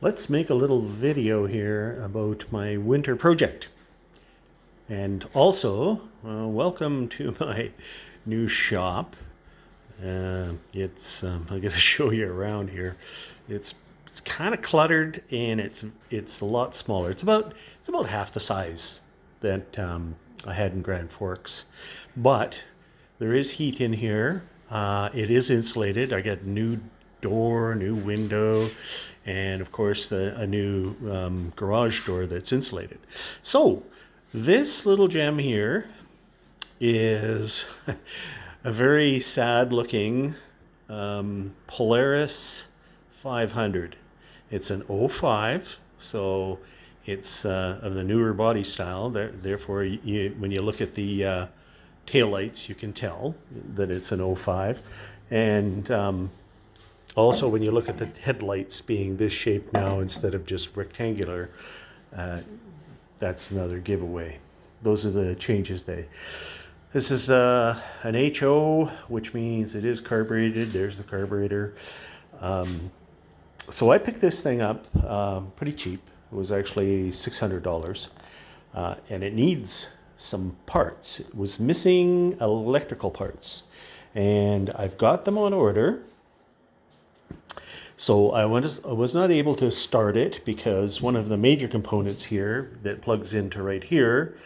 Let's make a little video here about my winter project. And also, welcome to my new shop. I'm going to show you around here. It's kind of cluttered and it's a lot smaller. It's about half the size that I had in Grand Forks, but there is heat in here. It is insulated. I got new door, new window, and of course a new garage door that's insulated. So this little gem here is a very sad looking Polaris 500. It's an 05, so it's of the newer body style. Therefore, when you look at the taillights, you can tell that it's an 05. And also, when you look at the headlights being this shape now instead of just rectangular, that's another giveaway. Those are the changes they. This is an HO, which means it is carbureted. There's the carburetor. So I picked this thing up pretty cheap. It was actually $600, and it needs some parts. It was missing electrical parts, and I've got them on order. So I was not able to start it because one of the major components here that plugs into right here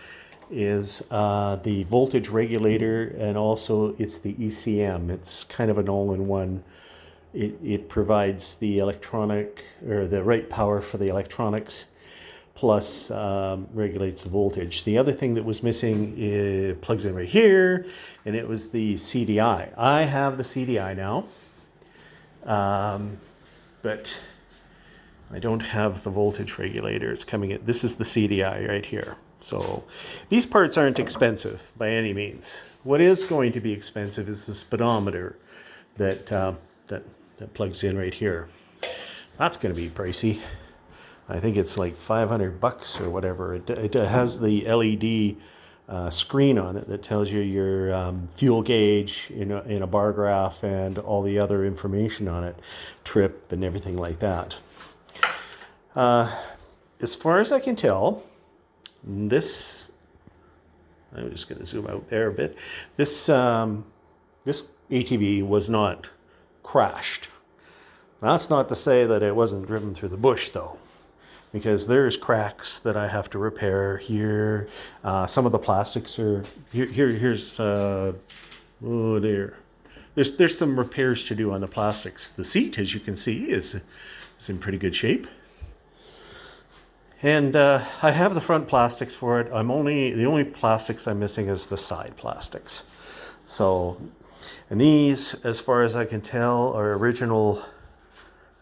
is the voltage regulator, and also it's the ECM. It's kind of an all-in-one. It provides the electronic or the right power for the electronics, plus regulates the voltage. The other thing that was missing plugs in right here, and it was the CDI. I have the CDI now. But I don't have the voltage regulator. It's coming in. This is the CDI right here. So these parts aren't expensive by any means. What is going to be expensive is the speedometer that plugs in right here. That's going to be pricey. I think it's like $500 or whatever. It has the LED screen on it that tells you your fuel gauge in a bar graph and all the other information on it, trip and everything like that. As far as I can tell, I'm just going to zoom out there a bit. This ATV was not crashed. That's not to say that it wasn't driven through the bush, though, because there's cracks that I have to repair here. Some of the plastics are here's oh dear. There's some repairs to do on the plastics. The seat, as you can see, is in pretty good shape. And I have the front plastics for it. The only plastics I'm missing is the side plastics. So, and these, as far as I can tell, are original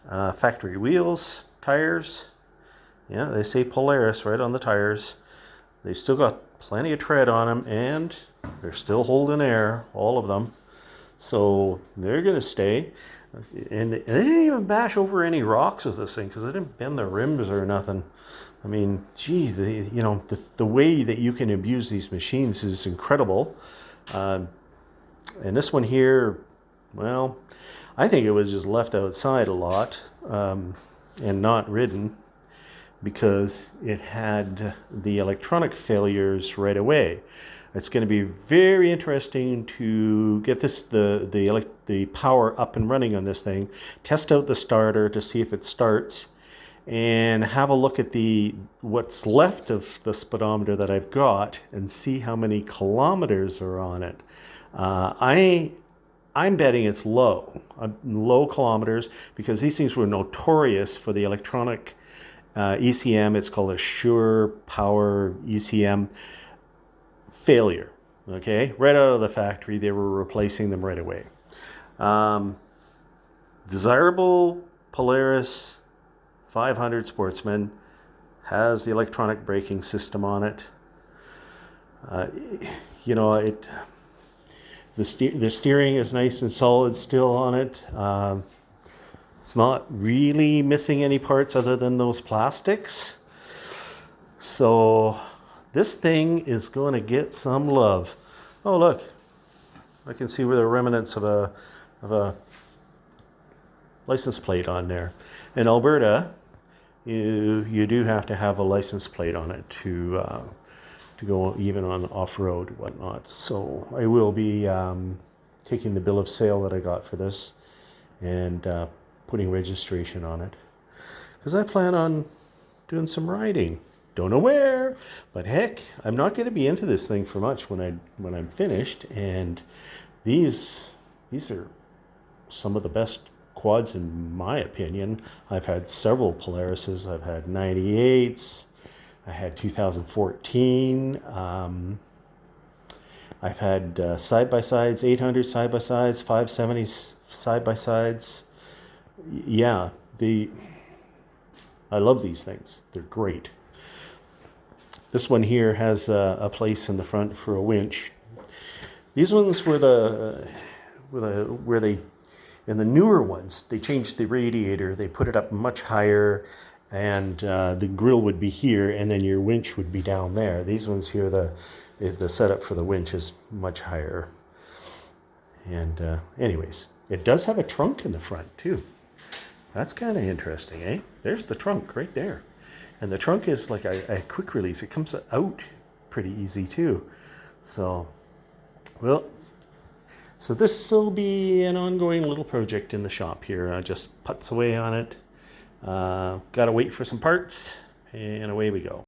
factory wheels, tires. Yeah, they say Polaris right on the tires. They still got plenty of tread on them, and they're still holding air, all of them. So they're going to stay. And they didn't even bash over any rocks with this thing because they didn't bend the rims or nothing. I mean, gee, the way that you can abuse these machines is incredible. And this one here, well, I think it was just left outside a lot and not ridden, because it had the electronic failures right away. It's going to be very interesting to get the power up and running on this thing, test out the starter to see if it starts, and have a look at what's left of the speedometer that I've got and see how many kilometers are on it. I'm betting it's low kilometers, because these things were notorious for the electronic ECM. It's called a Sure Power ECM failure. Okay, right out of the factory, they were replacing them right away. Desirable Polaris 500 Sportsman has the electronic braking system on it. The steering is nice and solid still on it. It's not really missing any parts other than those plastics. So this thing is going to get some love. Oh, look. I can see where the remnants of a license plate on there. In Alberta, you do have to have a license plate on it to go even on off-road and whatnot. So I will be taking the bill of sale that I got for this and putting registration on it, because I plan on doing some riding. Don't know where, but heck, I'm not going to be into this thing for much when I'm finished. And these are some of the best quads in my opinion. I've had several Polarises. I've had 98s. I had 2014. I've had side-by-sides, 800 side-by-sides, 570s side-by-sides. Yeah, I love these things. They're great. This one here has a place in the front for a winch. These ones were where they, in the newer ones, they changed the radiator. They put it up much higher, and the grill would be here, and then your winch would be down there. These ones here, the setup for the winch is much higher. And anyways, it does have a trunk in the front too. That's kind of interesting, eh? There's the trunk right there. And the trunk is like a quick release. It comes out pretty easy too. So, well, so this will be an ongoing little project in the shop here. I just putz away on it. Gotta wait for some parts, and away we go.